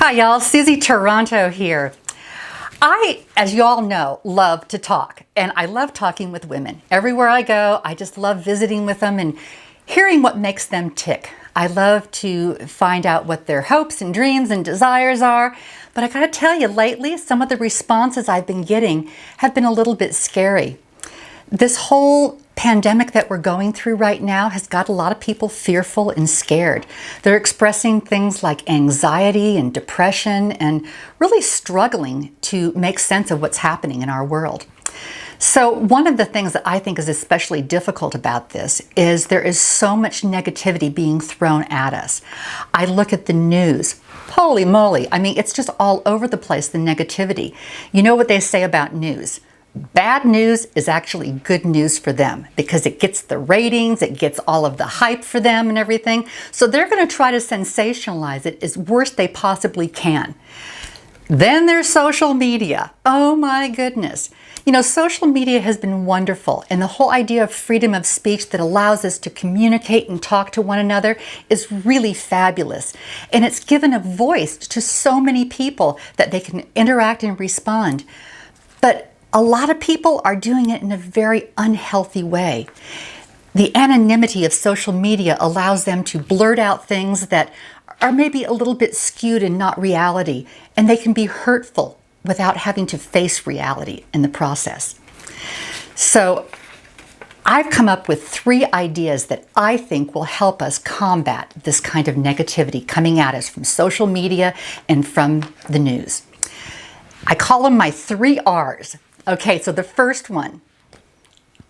Hi y'all, Susie Toronto here. I, as you all know, love to talk, and I love talking with women. Everywhere I go, I just love visiting with them and hearing what makes them tick. I love to find out what their hopes and dreams and desires are, but I gotta tell you, lately, some of the responses I've been getting have been a little bit scary. This whole pandemic that we're going through right now has got a lot of people fearful and scared. They're expressing things like anxiety and depression and really struggling to make sense of what's happening in our world. So one of the things that I think is especially difficult about this is there is so much negativity being thrown at us. I look at the news. Holy moly, I mean, it's just all over the place, the negativity. You know what they say about news? Bad news is actually good news for them because it gets the ratings, it gets all of the hype for them and everything. So they're going to try to sensationalize it as worst they possibly can. Then there's social media. Oh my goodness. You know, social media has been wonderful, and the whole idea of freedom of speech that allows us to communicate and talk to one another is really fabulous. And it's given a voice to so many people that they can interact and respond. But a lot of people are doing it in a very unhealthy way. The anonymity of social media allows them to blurt out things that are maybe a little bit skewed and not reality, and they can be hurtful without having to face reality in the process. So I've come up with 3 ideas that I think will help us combat this kind of negativity coming at us from social media and from the news. I call them my 3 R's. Okay, so the first one,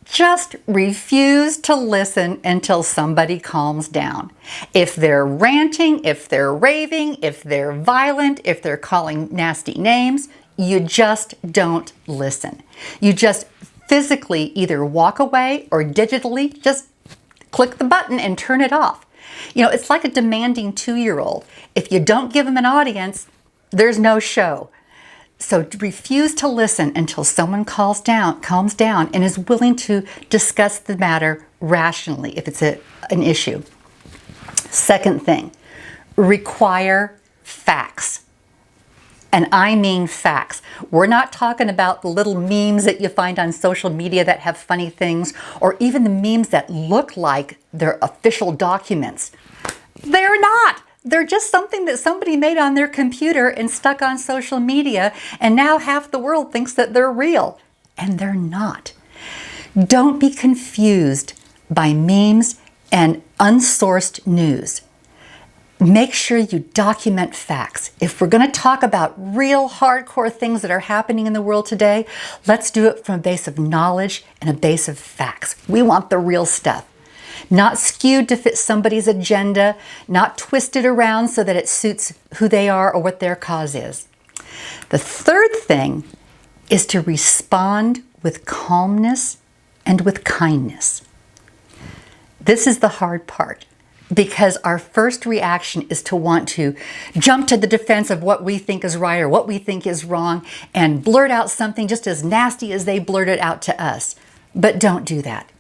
just refuse to listen until somebody calms down. If they're ranting, if they're raving, if they're violent, if they're calling nasty names, you just don't listen. You just physically either walk away or digitally just click the button and turn it off. You know, it's like a demanding 2-year-old. If you don't give them an audience, there's no show. So refuse to listen until someone calms down and is willing to discuss the matter rationally if it's an issue. Second thing, require facts. And I mean facts. We're not talking about the little memes that you find on social media that have funny things, or even the memes that look like they're official documents. They're not. They're just something that somebody made on their computer and stuck on social media, and now half the world thinks that they're real, and they're not. Don't be confused by memes and unsourced news. Make sure you document facts. If we're going to talk about real hardcore things that are happening in the world today, let's do it from a base of knowledge and a base of facts. We want the real stuff. Not skewed to fit somebody's agenda, not twisted around so that it suits who they are or what their cause is. The third thing is to respond with calmness and with kindness. This is the hard part, because our first reaction is to want to jump to the defense of what we think is right or what we think is wrong and blurt out something just as nasty as they blurted out to us. But don't do that.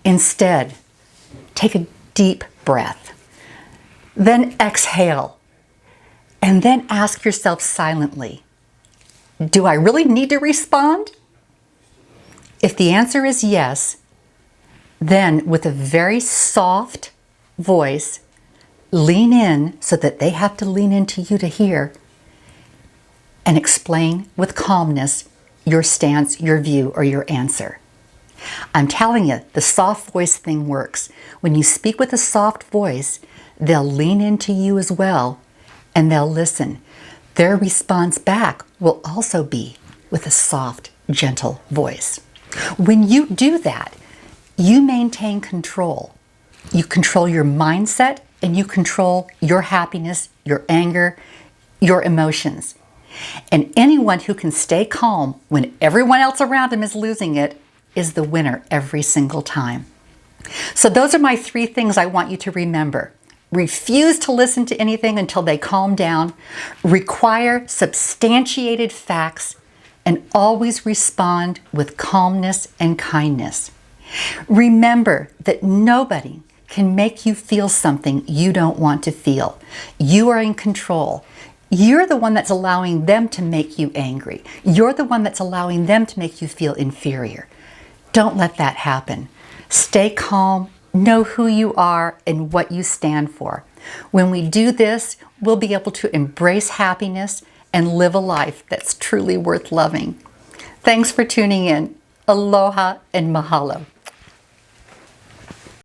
Instead, take a deep breath, then exhale, and then ask yourself silently, do I really need to respond? If the answer is yes, then with a very soft voice, lean in so that they have to lean into you to hear, and explain with calmness your stance, your view, or your answer. I'm telling you, the soft voice thing works. When you speak with a soft voice, they'll lean into you as well, and they'll listen. Their response back will also be with a soft, gentle voice. When you do that, you maintain control. You control your mindset, and you control your happiness, your anger, your emotions. And anyone who can stay calm when everyone else around him is losing it is the winner every single time. So those are my 3 things I want you to remember. Refuse to listen to anything until they calm down. Require substantiated facts, and always respond with calmness and kindness. Remember that nobody can make you feel something you don't want to feel. You are in control. you're the one that's allowing them to make you angry. You're the one that's allowing them to make you feel inferior. Don't let that happen. Stay calm, know who you are and what you stand for. When we do this, we'll be able to embrace happiness and live a life that's truly worth loving. Thanks for tuning in. Aloha and mahalo.